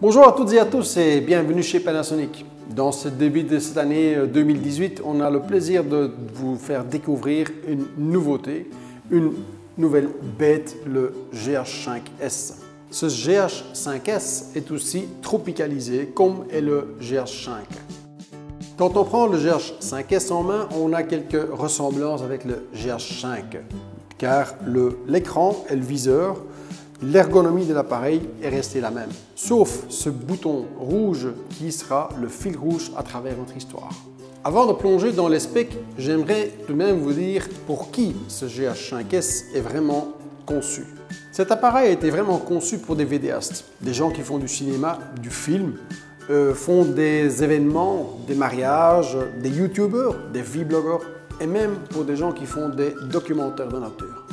Bonjour à toutes et à tous et bienvenue chez Panasonic. Dans ce début de cette année 2018, on a le plaisir de vous faire découvrir une nouveauté, une nouvelle bête, le GH5S. Ce GH5S est aussi tropicalisé comme est le GH5. Quand on prend le GH5S en main, on a quelques ressemblances avec le GH5 car l'écran et le viseur, l'ergonomie de l'appareil est restée la même, sauf ce bouton rouge qui sera le fil rouge à travers notre histoire. Avant de plonger dans les specs, j'aimerais tout de même vous dire pour qui ce GH5S est vraiment conçu. Cet appareil a été vraiment conçu pour des vidéastes, des gens qui font du cinéma, du film, font des événements, des mariages, des youtubeurs, des vloggers et même pour des gens qui font des documentaires de nature.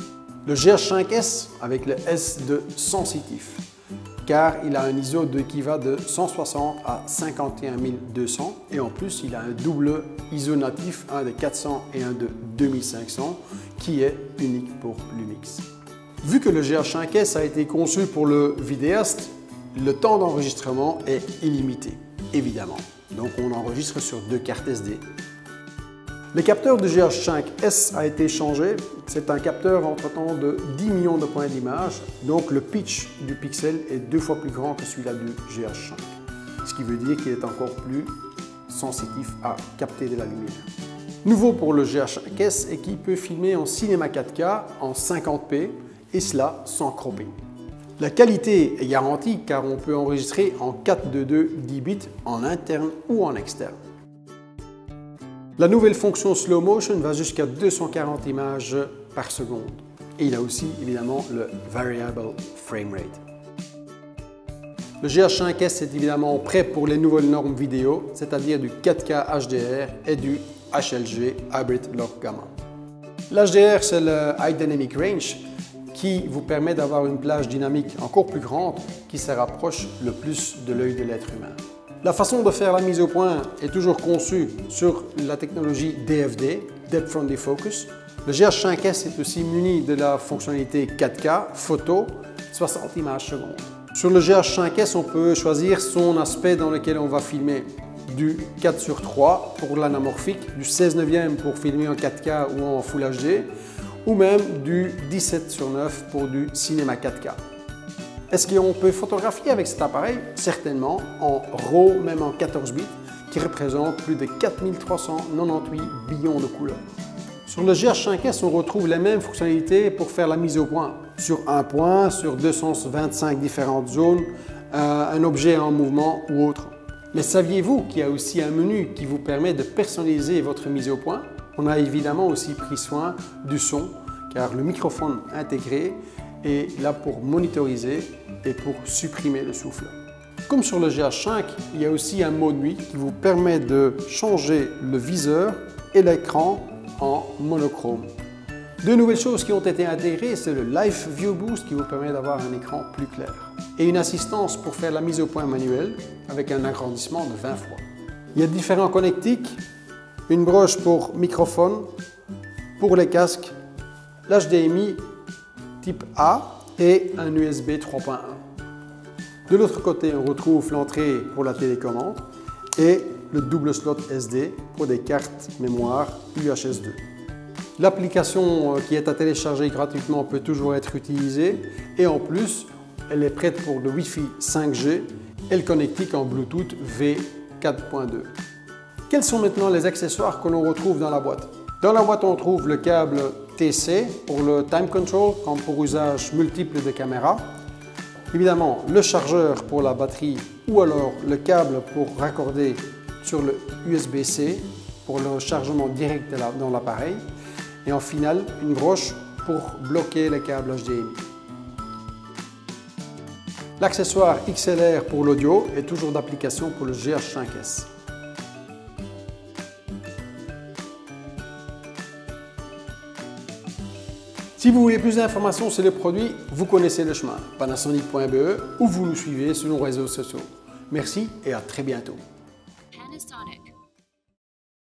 Le GH5S avec le S de sensitif, car il a un ISO qui va de 160 à 51200 et en plus il a un double ISO natif, un de 400 et un de 2500 qui est unique pour Lumix. Vu que le GH5S a été conçu pour le vidéaste, le temps d'enregistrement est illimité, évidemment. Donc on enregistre sur 2 cartes SD. Le capteur du GH5S a été changé. C'est un capteur entre-temps de 10 millions de points d'image, donc le pitch du pixel est 2 fois plus grand que celui-là du GH5. Ce qui veut dire qu'il est encore plus sensitif à capter de la lumière. Nouveau pour le GH5S est qu'il peut filmer en cinéma 4K en 50p et cela sans cropping. La qualité est garantie car on peut enregistrer en 4:2 10 bits en interne ou en externe. La nouvelle fonction Slow Motion va jusqu'à 240 images par seconde. Et il a aussi évidemment le Variable Frame Rate. Le GH5S est évidemment prêt pour les nouvelles normes vidéo, c'est-à-dire du 4K HDR et du HLG Hybrid Lock Gamma. L'HDR, c'est le High Dynamic Range qui vous permet d'avoir une plage dynamique encore plus grande qui se rapproche le plus de l'œil de l'être humain. La façon de faire la mise au point est toujours conçue sur la technologie DFD, Depth From Defocus. Le GH5S est aussi muni de la fonctionnalité 4K, photo, 60 images secondes. Sur le GH5S, on peut choisir son aspect dans lequel on va filmer du 4:3 pour l'anamorphique, du 16:9 pour filmer en 4K ou en Full HD, ou même du 17:9 pour du cinéma 4K. Est-ce qu'on peut photographier avec cet appareil? Certainement, en RAW, même en 14 bits, qui représente plus de 4398 billions de couleurs. Sur le GH5S, on retrouve les mêmes fonctionnalités pour faire la mise au point. Sur un point, sur 225 différentes zones, un objet en mouvement ou autre. Mais saviez-vous qu'il y a aussi un menu qui vous permet de personnaliser votre mise au point? On a évidemment aussi pris soin du son, car le microphone intégré est là pour monitoriser et pour supprimer le souffle. Comme sur le GH5, il y a aussi un mode nuit qui vous permet de changer le viseur et l'écran en monochrome. Deux nouvelles choses qui ont été intégrées, c'est le Live View Boost qui vous permet d'avoir un écran plus clair et une assistance pour faire la mise au point manuelle avec un agrandissement de 20 fois. Il y a différents connectiques, une broche pour microphone, pour les casques, l'HDMI type A et un USB 3.1. De l'autre côté, on retrouve l'entrée pour la télécommande et le double slot SD pour des cartes mémoire UHS 2. L'application qui est à télécharger gratuitement peut toujours être utilisée et en plus, elle est prête pour le Wi-Fi 5G et le connectique en Bluetooth V4.2. Quels sont maintenant les accessoires que l'on retrouve dans la boîte? Dans la boîte, on trouve le câble TC pour le Time Control, comme pour usage multiple de caméras. Évidemment, le chargeur pour la batterie ou alors le câble pour raccorder sur le USB-C pour le chargement direct dans l'appareil. Et en finale, une broche pour bloquer les câbles HDMI. L'accessoire XLR pour l'audio est toujours d'application pour le GH5S. Si vous voulez plus d'informations sur les produits, vous connaissez le chemin, panasonic.be ou vous nous suivez sur nos réseaux sociaux. Merci et à très bientôt. Panasonic.